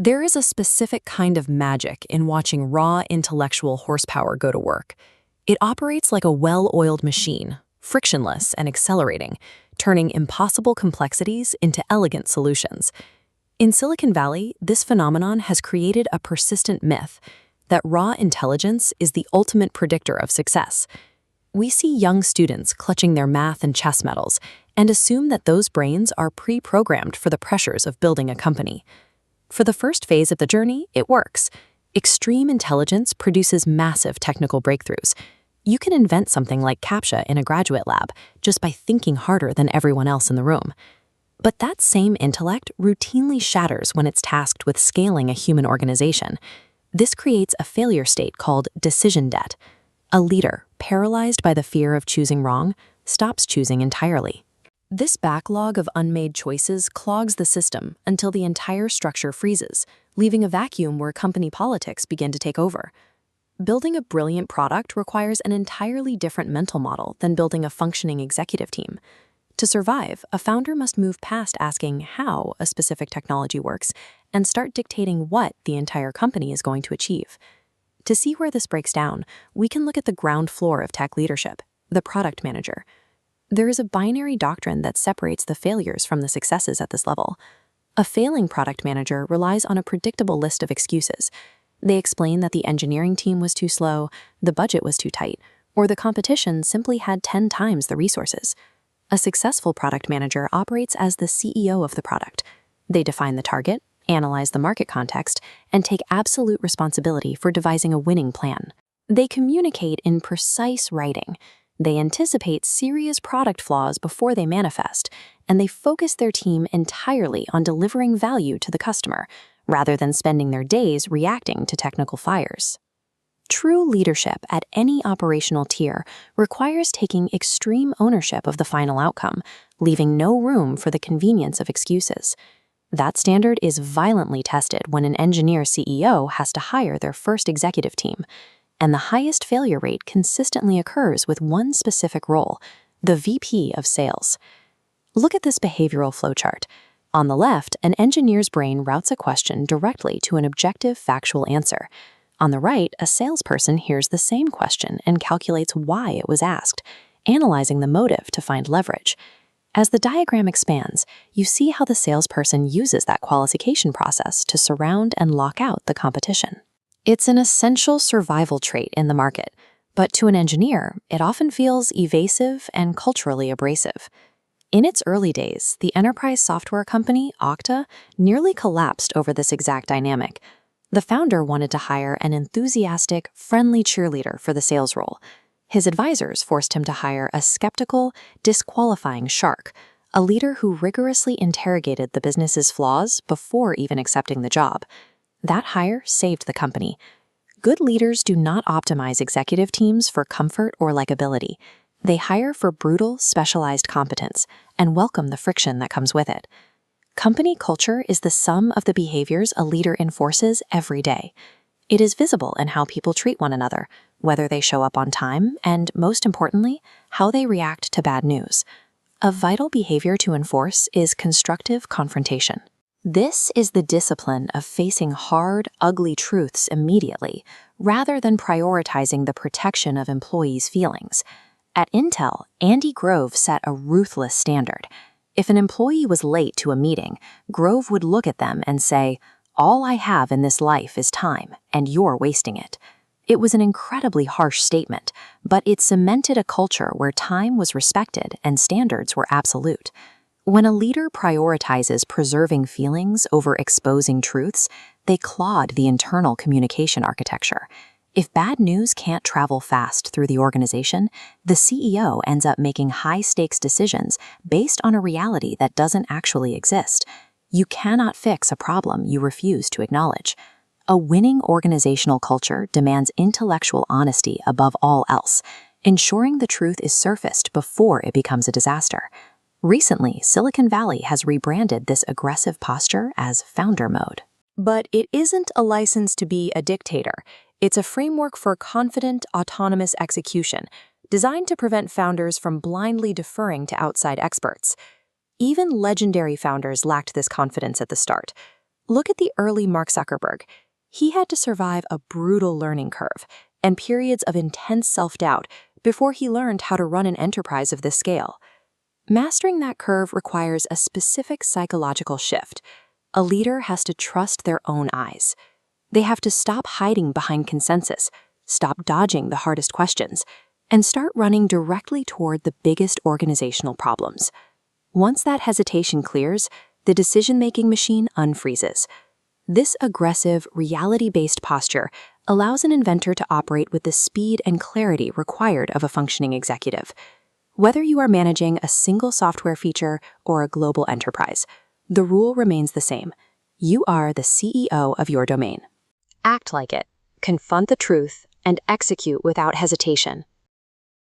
There is a specific kind of magic in watching raw intellectual horsepower go to work. It operates like a well-oiled machine, frictionless and accelerating, turning impossible complexities into elegant solutions. In Silicon Valley, this phenomenon has created a persistent myth that raw intelligence is the ultimate predictor of success. We see young students clutching their math and chess medals and assume that those brains are pre-programmed for the pressures of building a company. For the first phase of the journey, it works. Extreme intelligence produces massive technical breakthroughs. You can invent something like CAPTCHA in a graduate lab just by thinking harder than everyone else in the room. But that same intellect routinely shatters when it's tasked with scaling a human organization. This creates a failure state called decision debt. A leader, paralyzed by the fear of choosing wrong, stops choosing entirely. This backlog of unmade choices clogs the system until the entire structure freezes, leaving a vacuum where company politics begin to take over. Building a brilliant product requires an entirely different mental model than building a functioning executive team. To survive, a founder must move past asking how a specific technology works and start dictating what the entire company is going to achieve. To see where this breaks down, we can look at the ground floor of tech leadership, the product manager. There is a binary doctrine that separates the failures from the successes at this level. A failing product manager relies on a predictable list of excuses. They explain that the engineering team was too slow, the budget was too tight, or the competition simply had 10 times the resources. A successful product manager operates as the CEO of the product. They define the target, analyze the market context, and take absolute responsibility for devising a winning plan. They communicate in precise writing. They anticipate serious product flaws before they manifest, and they focus their team entirely on delivering value to the customer, rather than spending their days reacting to technical fires. True leadership at any operational tier requires taking extreme ownership of the final outcome, leaving no room for the convenience of excuses. That standard is violently tested when an engineer CEO has to hire their first executive team, and the highest failure rate consistently occurs with one specific role, the VP of sales. Look at this behavioral flowchart. On the left, an engineer's brain routes a question directly to an objective, factual answer. On the right, a salesperson hears the same question and calculates why it was asked, analyzing the motive to find leverage. As the diagram expands, you see how the salesperson uses that qualification process to surround and lock out the competition. It's an essential survival trait in the market, but to an engineer, it often feels evasive and culturally abrasive. In its early days, the enterprise software company, Okta, nearly collapsed over this exact dynamic. The founder wanted to hire an enthusiastic, friendly cheerleader for the sales role. His advisors forced him to hire a skeptical, disqualifying shark, a leader who rigorously interrogated the business's flaws before even accepting the job. That hire saved the company. Good leaders do not optimize executive teams for comfort or likability. They hire for brutal, specialized competence and welcome the friction that comes with it. Company culture is the sum of the behaviors a leader enforces every day. It is visible in how people treat one another, whether they show up on time, and, most importantly, how they react to bad news. A vital behavior to enforce is constructive confrontation. This is the discipline of facing hard, ugly truths immediately, rather than prioritizing the protection of employees' feelings. At Intel, Andy Grove set a ruthless standard. If an employee was late to a meeting, Grove would look at them and say, "All I have in this life is time, and you're wasting it." It was an incredibly harsh statement, but it cemented a culture where time was respected and standards were absolute. When a leader prioritizes preserving feelings over exposing truths, they clog the internal communication architecture. If bad news can't travel fast through the organization, the CEO ends up making high-stakes decisions based on a reality that doesn't actually exist. You cannot fix a problem you refuse to acknowledge. A winning organizational culture demands intellectual honesty above all else, ensuring the truth is surfaced before it becomes a disaster. Recently, Silicon Valley has rebranded this aggressive posture as founder mode. But it isn't a license to be a dictator. It's a framework for confident, autonomous execution, designed to prevent founders from blindly deferring to outside experts. Even legendary founders lacked this confidence at the start. Look at the early Mark Zuckerberg. He had to survive a brutal learning curve and periods of intense self-doubt before he learned how to run an enterprise of this scale. Mastering that curve requires a specific psychological shift. A leader has to trust their own eyes. They have to stop hiding behind consensus, stop dodging the hardest questions, and start running directly toward the biggest organizational problems. Once that hesitation clears, the decision-making machine unfreezes. This aggressive, reality-based posture allows an inventor to operate with the speed and clarity required of a functioning executive. Whether you are managing a single software feature or a global enterprise, the rule remains the same. You are the CEO of your domain. Act like it, confront the truth, and execute without hesitation.